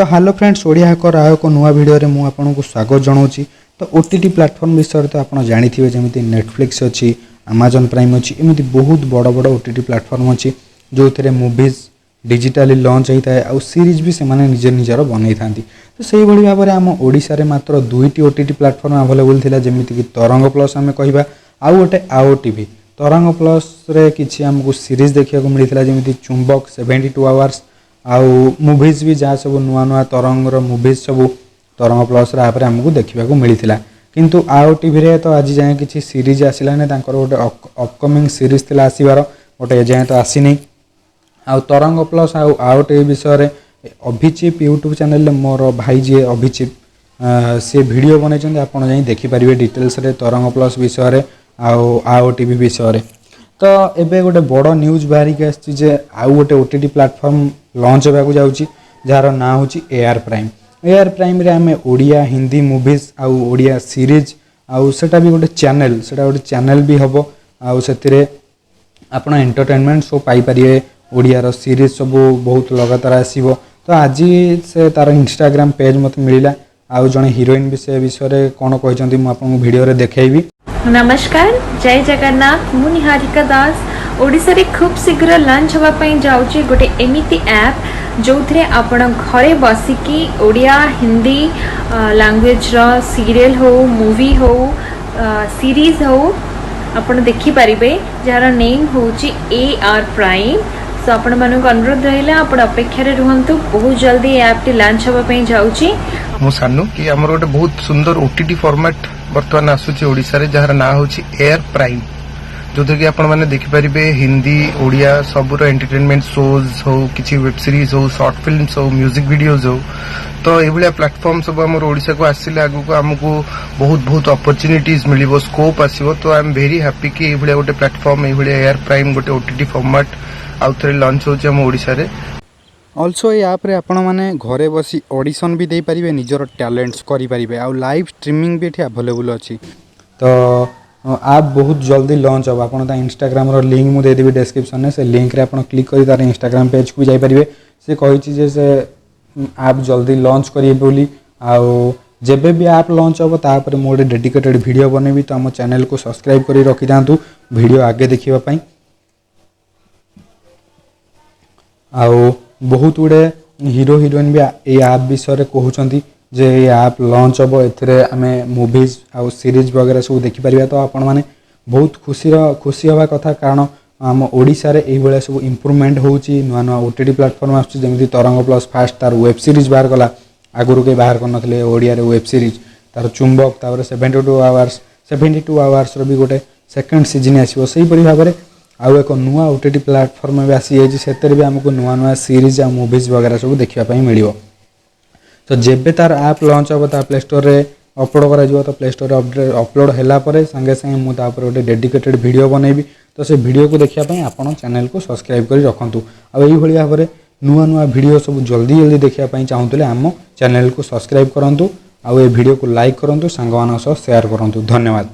तो hello friends, Odia hacker आयो को नुआ वीडियो रे मु आपनको स्वागत जनाऊँगी। तो ओटीटी प्लेटफॉर्म विषय तो आप जानी जमी नेटफ्लिक्स अच्छी, अमेजन प्राइम अच्छी, एमती बहुत बड़ बड़ ओटीटी प्लेटफॉर्म अच्छी जो थे मूवीज डिजिटाली लॉन्च होता है, आउ सीरीज भी से निजे निजर बनई था। तो से भाव में आम ओडिशा रे मात्र 2टी ओटीटी प्लेटफॉर्म अवेलेबल थिला, जमीक तरंग प्लस आम कह आउ गोटे आओ टीवी। तरंग प्लस रे किछि हमको सीरीज देखा मिलता जमी चुंबक 72 आवर्स आउ मूवीज भी जहाँ सब नुआ नुआ तरंगर मूवीज सब तरंग प्लस आप आमको देखा मिलता। किंतु आओ टीवी रे तो आज जाए किसी सीरीज आसलानी, गोटे अपकमिंग सीरीज थिला आसबार, गोटे जाए तो आसीनी। आउ तरंग प्लस आओ टीवी विषय अभिचिप यूट्यूब चैनल मोर भाई जी अभिचिप सी वीडियो बनई, आप देखिपारे डिटेल्स रे तरंग प्लस विषय आओ टीवी विषय। तो एबे गोटे बड़ न्यूज बाहरिक आसी आउ गोटे ओटीटी प्लेटफॉर्म लॉन्च होगा जाऊँगी जार ना हूँ एआर प्राइम। एआर प्राइम रे आमे ओडिया हिंदी मूवीज आउ ओडिया सीरीज आउ सेटा भी गोटे चैनल भी हम आउ से आपण एंटरटेनमेंट शो पाई परिए। ओडिया सीरीज सब बहुत लगातार आसीबो। तो आज से तार इंस्टाग्राम पेज मत मिला, आउ जड़े हिरोइन विषय कौन कहते मुझे वीडियो रे देखैबी। नमस्कार, जय जगन्नाथ। मु निहारिका दास। ओडिशा रे खूब शीघ्र लॉन्च होगा पई जाउची गोटे एमिति ऐप जो थे आपण घरे बसिकी ओडिया हिंदी लैंग्वेज रो सीरियल हो, मूवी हो, सीरीज हो आपण देखि परिबे, जार नेम होची एआर प्राइम। सो आपण मानक अनुरोध रहिला आपण अपेक्षा रे रहंतु, बहुत जल्दी ऐप टी लॉन्च होगा पई जाउची। मु सानु कि हमर गोटे बहुत सुंदर ओटीटी फॉर्मेट वर्तमान आसुची ओडिशा रे, जार ना होची एआर प्राइम, जो कि आपण माने देखि परिबे हिंदी ओडिया सबरो एंटरटेनमेंट शोज हो, किछि वेब सीरीज हो, शॉर्ट फिल्म्स हो, म्यूजिक वीडियोज हो। तो ए भलिया प्लेटफॉर्म सब हमर ओडिशा को आसिले आगु को हमको बहुत बहुत अपॉर्चुनिटीज मिलिबो, स्कोप आसीबो। तो आई एम वेरी हैप्पी कि ए भलिया गोटे प्लेटफॉर्म ए भलिया एआर प्राइम गोटे ओटीटी फॉर्मेट आउ थरे लॉन्च होची हम ओडिशा रे। ऑल्सो ये ऐप रे आपण माने घरे बसी ऑडिशन भी दे पारिबे, निजर टैलेंट्स करि पारिबे, आउ लाइव स्ट्रीमिंग भी एठी अवेलेबल अछि। तो आप बहुत जल्दी लॉन्च हो। आप इंस्टाग्राम रो लिंक मुझे देदेवी डिस्क्रिप्शन में, से लिंक रे आपण क्लिक करी तार इंस्टाग्राम पेज को जाई परिबे। से कहिछि जे से आप जल्दी लॉन्च करिए बोली, आउ जेबे भी आप लॉन्च हो तापर मो गोटे डेडिकेटेड वीडियो बनेबी। तो आम चैनल को सब्सक्राइब करी रखि थांतु वीडियो आगे देखिबा पई। आउ बहुत गुड़े हीरो हिरोइन भी ये ऐप विषय कहते जे ये ऐप लॉन्च हम, एमे मूवीज आउ सीरीज वगैरह सब देखिपर। तो आपण मैंने बहुत खुशी हवा कथा, कारण आम ओडिशा रे एही भलिया सब इम्प्रूवमेंट होउची। नुआ नुआ ओटीटी प्लेटफॉर्म आसुची, जमी तरंग प्लस फास्ट तार वेब सीरीज बाहर कला, आगुरी कहीं बाहर करनथिले ओडिया रे वेब सीरीज। तार चुंबक तापर 72 आवर्स रो भी गोटे सेकंड सीजन आसीबो। सेही परि भाव में आउ एक नुआ ओटीटी प्लेटफॉर्म भी आसी जाइए, से भी आमको नुआ नुआ सीरीज आ मूवीज वगैरह सब देखापी मिल। तो जेबे तार ऐप लॉन्च हम प्ले स्टोर रे अपलोड कर, तो प्ले स्टोर अपलोड है संगे संगे मुझे गोटे डेडिकेटेड वीडियो बनैबी। तो से वीडियो को देखापी आपण चैनल को सब्सक्राइब कर रखु। आउ यही भाव में नुआ नुआ वीडियो सब जल्दी देखापी चाहूले आम चैनल को सब्सक्राइब करूँ, आउ ये वीडियो को लाइक करूँ, सांग सह शेयर करूँ। धन्यवाद।